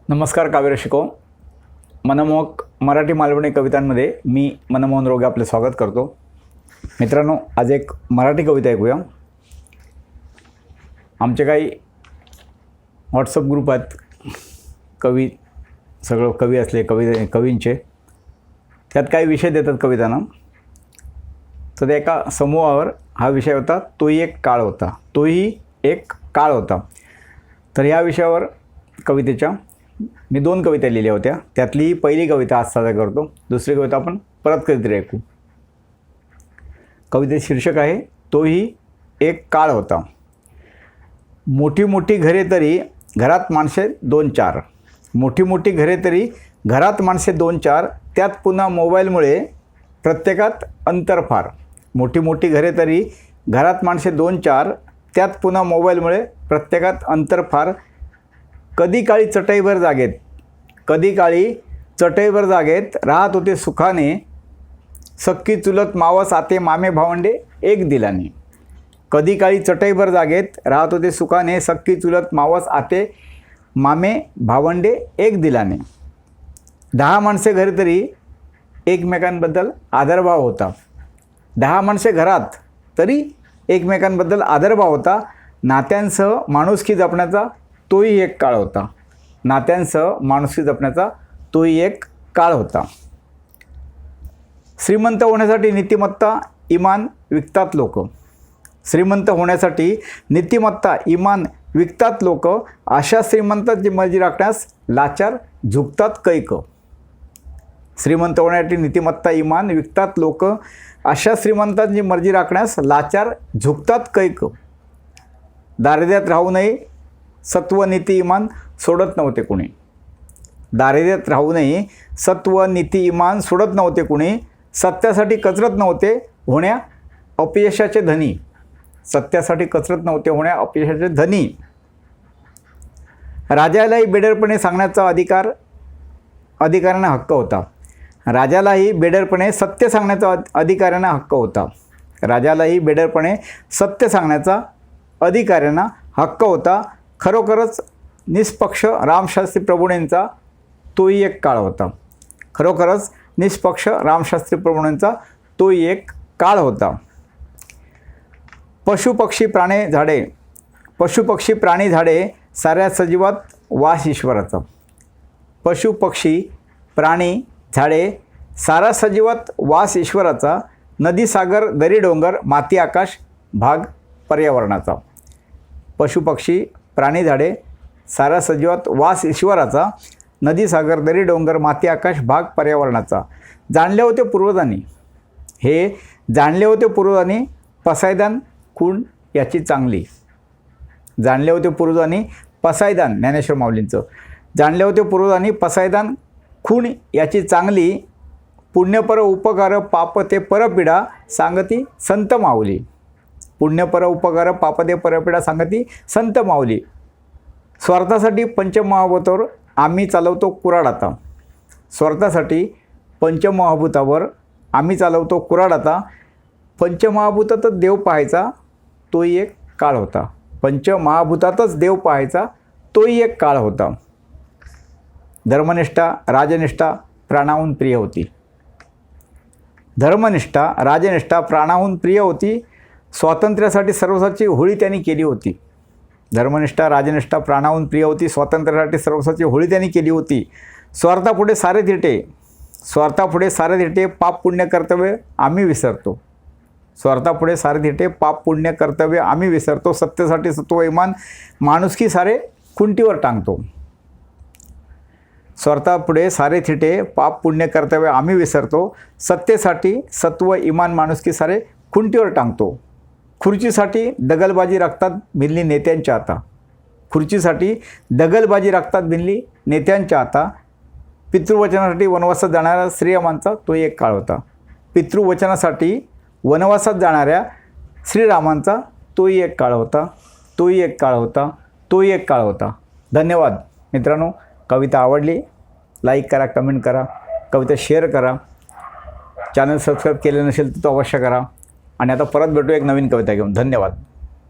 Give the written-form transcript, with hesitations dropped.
नमस्कार काव्यरसिको. मनमोहक मराठी मालवणी कवितांमध्ये मी मनमोहन रोगे आपले स्वागत करतो. मित्रांनो, आज एक मराठी कविता ऐकूया. आमचे काही व्हॉट्सअप ग्रुप आहेत, सगळं कवी असले कवींचे, त्यात काही विषय देतात कवितांना. तर त्या एका समूहावर हा विषय होता, तोही एक काळ होता. तोही एक काळ होता. तर ह्या विषयावर कवितेच्या मी 2 कविता लिहिल्या होत्या. त्यातली पहिली कविता आज सादर करतो. दुसरी कविता आपण परत कधीतरी ऐकू. कवितेचे शीर्षक आहे, तोही एक काळ होता. मोठी मोठी घरे तरी घरात माणसे 2-4. मोठी मोठी घरे तरी घरात माणसे 2-4. त्यात पुन्हा मोबाईलमुळे प्रत्येकात अंतर फार. मोठी मोठी घरे तरी घरात माणसे 2-4. त्यात पुन्हा मोबाईलमुळे प्रत्येकात अंतर फार. कधी काळी चटईवर जागेत राहत होते सुखाने. सक्की चुलत मावस आते मामे भावंडे एक दिलाने. कधी काळी चटईवर जागेत राहत होते सुखाने. सक्की चुलत मावस आते मामे भावंडे एक दिलाने. 10 माणसे घरी तरी एकमेकांबद्दल आदरभाव होता. 10 माणसे घरात तरी एकमेकांबद्दल आदरभाव होता. नात्यांसह माणुसकी जपण्याचा तोही एक काळ होता. नात्यांसह माणुसकी जपण्याचा तोही एक काळ होता. श्रीमंत होण्यासाठी नीतिमत्ता इमान विकतात लोक. श्रीमंत होण्यासाठी नीतिमत्ता इमान विकतात लोक. अशा श्रीमंतांची मर्जी राखण्यास लाचार झुकतात कैक. श्रीमंत होण्यासाठी नीतिमत्ता इमान विकतात लोक. अशा श्रीमंतांची मर्जी राखण्यास लाचार झुकतात कैक. दारिद्र्यात राहू नये सत्व नीती इमान सोडत नव्हते कुणी. दारिद्र्यात राहू नये सत्व नीती इमान सोडत नव्हते कुणी. सत्यासाठी कचरत नव्हते होण्या अपयशाचे धनी. सत्यासाठी कचरत नव्हते होण्या अपयशाचे धनी. राजालाही बेडरपणे सांगण्याचा अधिकाऱ्यांना हक्क होता. राजालाही बेडरपणे सत्य सांगण्याचा अधिकाऱ्यांना हक्क होता. राजालाही बेडरपणे सत्य सांगण्याचा अधिकाऱ्यांना हक्क होता. खरोखरच निष्पक्ष रामशास्त्री प्रभूंचा तोही एक काळ होता. खरोखरच निष्पक्ष रामशास्त्री प्रभूंचा तोही एक काळ होता. पशुपक्षी प्राणी झाडे साऱ्या सजीवात वास ईश्वराचा. पशुपक्षी प्राणी झाडे सारा सजीवात वास ईश्वराचा. नदी सागर दरी डोंगर माती आकाश भाग पर्यावरणाचा. पशुपक्षी प्राणी झाडे सारा सजीवात वास ईश्वराचा. नदी सागर दरी डोंगर माती आकाश भाग पर्यावरणाचा. जाणले होते पूर्वजांनी पसायदान खूण याची चांगली. जाणले होते पूर्वजांनी पसायदान, ज्ञानेश्वर माऊलींचं. जाणले होते पूर्वजांनी पसायदान खूण याची चांगली. पुण्यपर उपकार पाप ते परपीडा सांगती संत माऊली. पुण्यपर उपकार पाप ते परपीडा सांगती संत माऊली. स्वार्थासाठी पंचमहाभूतावर आम्ही चालवतो कुऱ्हाड आता. स्वार्थासाठी पंचमहाभूतावर आम्ही चालवतो कुऱ्हाड आता. पंचमहाभूतातच देव पाहायचा तोही एक काळ होता. पंचमहाभूतातच देव पाहायचा तोही एक काळ होता. धर्मनिष्ठा राजनिष्ठा प्राणाहून प्रिय होती. धर्मनिष्ठा राजनिष्ठा प्राणाहून प्रिय होती. स्वातंत्र्यासाठी सर्वस्वाची होळी त्यांनी केली होती. धर्मनिष्ठा राजनिष्ठा प्राणाहून प्रिय होती. स्वातंत्र्यासाठी सर्वस्वाची होळी त्यांनी केली होती. स्वार्थापुढे सारे थिटे पाप पुण्य कर्तव्य आम्ही विसरतो. स्वार्थापुढे सारे थिटे पाप पुण्य कर्तव्य आम्ही विसरतो. सत्तेसाठी सत्व इमान माणुसकी सारे खुंटीवर टांगतो. स्वार्थापुढे सारे थिटे पाप पुण्य कर्तव्य आम्ही विसरतो. सत्तेसाठी सत्व इमान माणुसकी सारे खुंटीवर टांगतो. खुर्चीसाठी दगलबाजी रक्तात भिनली नेत्यांच्या आता. खुर्चीसाठी दगलबाजी रक्तात भिनली नेत्यांच्या आता. पितृवचनासाठी वनवासात जाणाऱ्या श्रीरामांचा तोही एक काळ होता. पितृवचनासाठी वनवासात जाणाऱ्या श्रीरामांचा तोही एक काळ होता. तोही एक काळ होता. तोही एक काळ होता. धन्यवाद मित्रांनो. कविता आवडली लाईक करा, कमेंट करा, कविता शेअर करा. चॅनल सबस्क्राईब केले नसेल तर तो अवश्य करा. आणि आता परत भेटू एक नवीन कविता घेऊन. धन्यवाद.